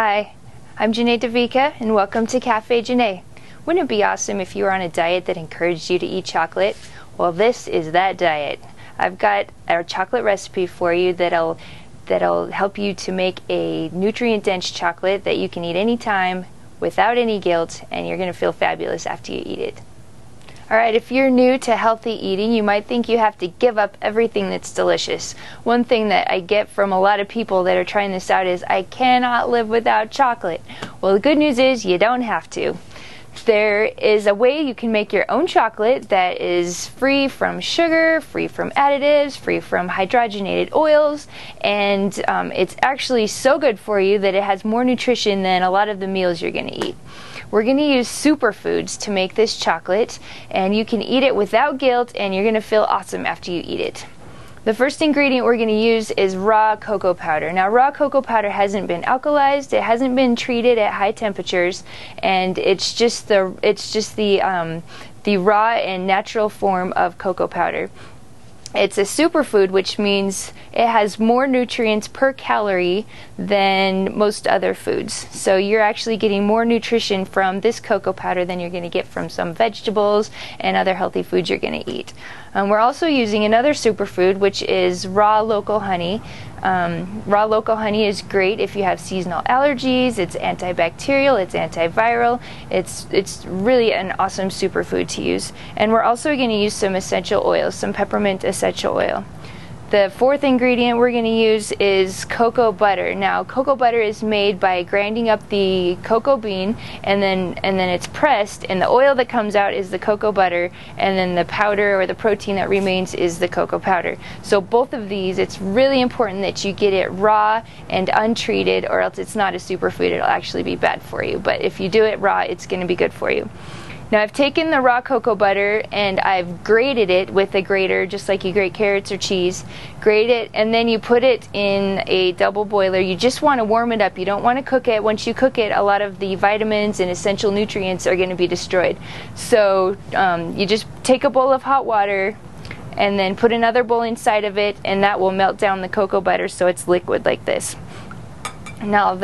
Hi, I'm Janae Davika and welcome to Cafe Janae. Wouldn't it be awesome if you were on a diet that encouraged you to eat chocolate? Well, this is that diet. I've got a chocolate recipe for you that'll help you to make a nutrient-dense chocolate that you can eat anytime without any guilt, and you're going to feel fabulous after you eat it. Alright, if you're new to healthy eating, you might think you have to give up everything that's delicious. One thing that I get from a lot of people that are trying this out is, I cannot live without chocolate. Well, the good news is you don't have to. There is a way you can make your own chocolate that is free from sugar, free from additives, free from hydrogenated oils, and it's actually so good for you that it has more nutrition than a lot of the meals you're going to eat. We're going to use superfoods to make this chocolate, and you can eat it without guilt, and you're going to feel awesome after you eat it. The first ingredient we're going to use is raw cocoa powder. Now, raw cocoa powder hasn't been alkalized, it hasn't been treated at high temperatures, and it's just the raw and natural form of cocoa powder. It's a superfood, which means it has more nutrients per calorie than most other foods. So you're actually getting more nutrition from this cocoa powder than you're going to get from some vegetables and other healthy foods you're going to eat. We're also using another superfood, which is raw local honey. Raw local honey is great if you have seasonal allergies. It's antibacterial, it's antiviral. It's really an awesome superfood to use. And we're also going to use some essential oils, some peppermint essential oil. The fourth ingredient we're going to use is cocoa butter. Now, cocoa butter is made by grinding up the cocoa bean, and then it's pressed, and the oil that comes out is the cocoa butter, and then the powder or the protein that remains is the cocoa powder. So both of these, it's really important that you get it raw and untreated, or else it's not a superfood. It'll actually be bad for you. But if you do it raw, it's going to be good for you. Now, I've taken the raw cocoa butter and I've grated it with a grater, just like you grate carrots or cheese. Grate it, and then you put it in a double boiler. You just want to warm it up. You don't want to cook it. Once you cook it, a lot of the vitamins and essential nutrients are going to be destroyed. So you just take a bowl of hot water and then put another bowl inside of it, and that will melt down the cocoa butter so it's liquid like this. Now,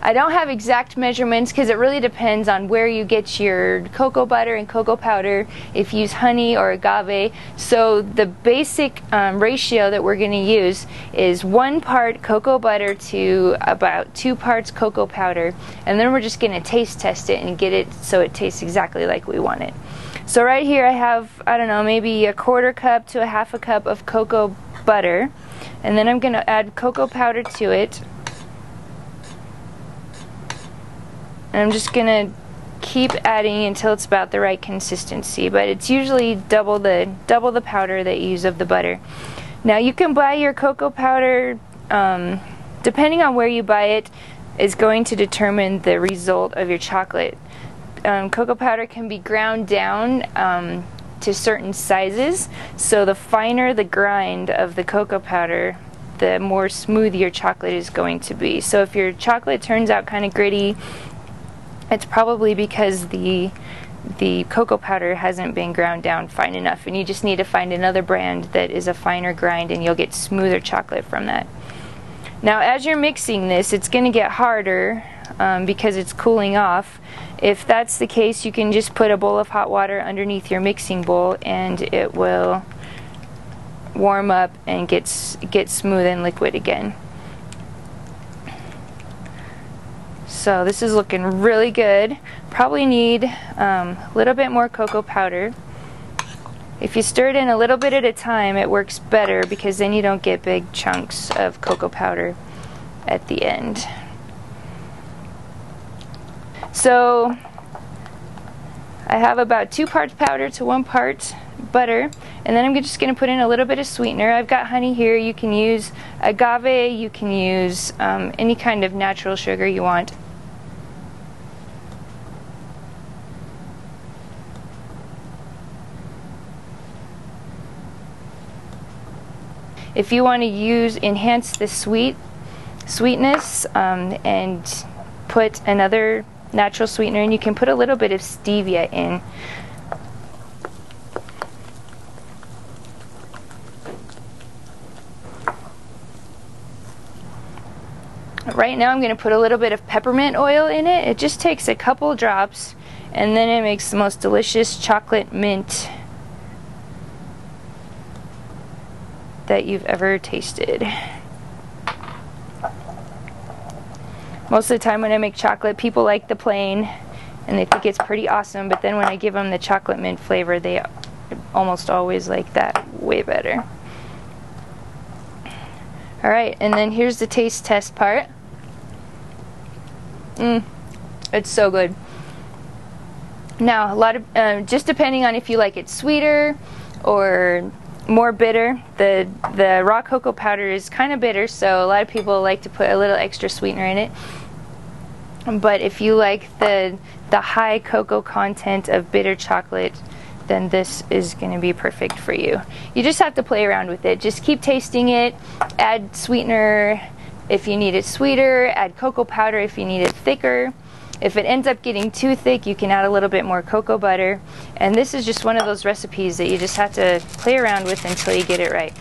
I don't have exact measurements because it really depends on where you get your cocoa butter and cocoa powder, if you use honey or agave. So the basic ratio that we're going to use is 1 part cocoa butter to about 2 parts cocoa powder, and then we're just going to taste test it and get it so it tastes exactly like we want it. So right here I have, I don't know, maybe a 1/4 cup to a 1/2 cup of cocoa butter, and then I'm going to add cocoa powder to it. And I'm just going to keep adding until it's about the right consistency, but it's usually double the powder that you use of the butter. Now, you can buy your cocoa powder, depending on where you buy it, is going to determine the result of your chocolate. Cocoa powder can be ground down to certain sizes, so the finer the grind of the cocoa powder, the more smooth your chocolate is going to be. So if your chocolate turns out kind of gritty, it's probably because the cocoa powder hasn't been ground down fine enough, and you just need to find another brand that is a finer grind, and you'll get smoother chocolate from that. Now, as you're mixing this, it's going to get harder because it's cooling off. If that's the case, you can just put a bowl of hot water underneath your mixing bowl, and it will warm up and get smooth and liquid again. So this is looking really good. Probably need a little bit more cocoa powder. If you stir it in a little bit at a time, it works better because then you don't get big chunks of cocoa powder at the end. So I have about 2 parts powder to 1 part butter, and then I'm just going to put in a little bit of sweetener. I've got honey here. You can use agave, you can use any kind of natural sugar you want. If you want to enhance the sweetness and put another natural sweetener in, you can put a little bit of stevia in. Right now I'm going to put a little bit of peppermint oil in it. It just takes a couple drops, and then it makes the most delicious chocolate mint that you've ever tasted. Most of the time when I make chocolate, people like the plain and they think it's pretty awesome, but then when I give them the chocolate mint flavor, they almost always like that way better. Alright, and then here's the taste test part. It's so good. Now, a lot of just depending on if you like it sweeter or more bitter. The raw cocoa powder is kind of bitter, so a lot of people like to put a little extra sweetener in it. But if you like the high cocoa content of bitter chocolate, then this is going to be perfect for you. You just have to play around with it. Just keep tasting it. Add sweetener if you need it sweeter. Add cocoa powder if you need it thicker. If it ends up getting too thick, you can add a little bit more cocoa butter. And this is just one of those recipes that you just have to play around with until you get it right.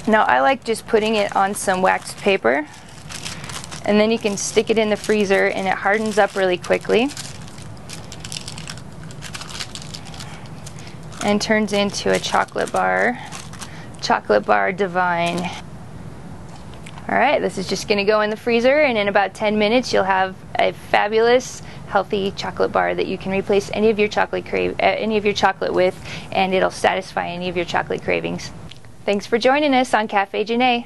Now, I like just putting it on some waxed paper, and then you can stick it in the freezer and it hardens up really quickly and turns into a chocolate bar divine. Alright, this is just going to go in the freezer, and in about 10 minutes you'll have a fabulous, healthy chocolate bar that you can replace any of your chocolate with, and it'll satisfy any of your chocolate cravings. Thanks for joining us on Cafe Janae.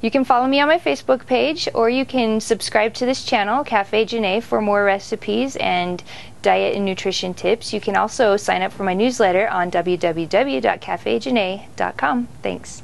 You can follow me on my Facebook page, or you can subscribe to this channel, Cafe Janae, for more recipes and diet and nutrition tips. You can also sign up for my newsletter on www.cafejanae.com. Thanks.